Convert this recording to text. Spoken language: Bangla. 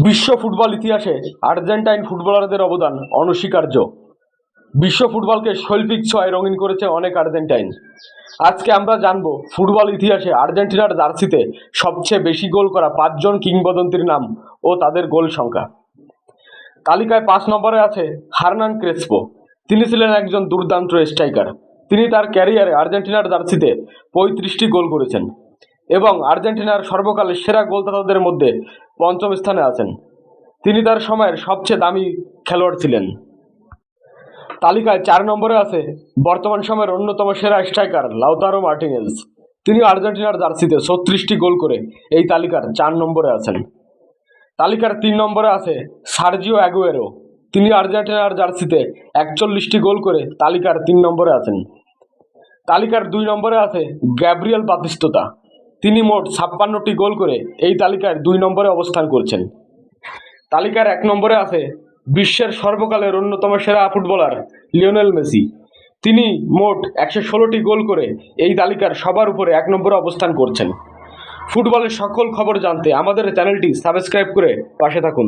বিশ্ব ফুটবল ইতিহাসে আর্জেন্টাইন ফুটবলারদের অবদান অনস্বীকার্য। বিশ্ব ফুটবলকে শৈল্পিক ছোঁয়ায় রঙিন করেছে অনেক আর্জেন্টাইন। আজকে আমরা জানব ফুটবল ইতিহাসে আর্জেন্টিনার জার্সিতে সবচেয়ে বেশি গোল করা 5 জন কিংবদন্তির নাম ও তাদের গোল সংখ্যা। তালিকায় 5 নম্বরে আছে হার্নান ক্রেসপো। তিনি ছিলেন একজন দুর্দান্ত স্ট্রাইকার। তিনি তার ক্যারিয়ারে আর্জেন্টিনার জার্সিতে 35টি গোল করেছেন এবং আর্জেন্টিনার সর্বকালের সেরা গোলদাতাদের মধ্যে 5ম স্থানে আছেন। তিনি তার সময়ের সবচেয়ে দামি খেলোয়াড় ছিলেন। তালিকায় 4 নম্বরে আছে বর্তমান সময়ের অন্যতম সেরা স্ট্রাইকার লাউতারো মার্টিনেজ। তিনি আর্জেন্টিনার জার্সিতে 36টি গোল করে এই তালিকার 4 নম্বরে আছেন। তালিকার 3 নম্বরে আছে সার্জিও অ্যাগুয়েরো। তিনি আর্জেন্টিনার জার্সিতে 41টি গোল করে তালিকার 3 নম্বরে আছেন। তালিকার 2 নম্বরে আছে গ্যাব্রিয়েল বাতিস্তুতা। তিনি মোট 56টি গোল করে এই তালিকার 2 নম্বরে অবস্থান করছেন। তালিকার 1 নম্বরে আছে বিশ্বের সর্বকালের অন্যতম সেরা ফুটবলার লিওনেল মেসি। তিনি মোট 116টি গোল করে এই তালিকার সবার উপরে 1 নম্বরে অবস্থান করছেন। ফুটবলের সকল খবর জানতে আমাদের চ্যানেলটি সাবস্ক্রাইব করে পাশে থাকুন।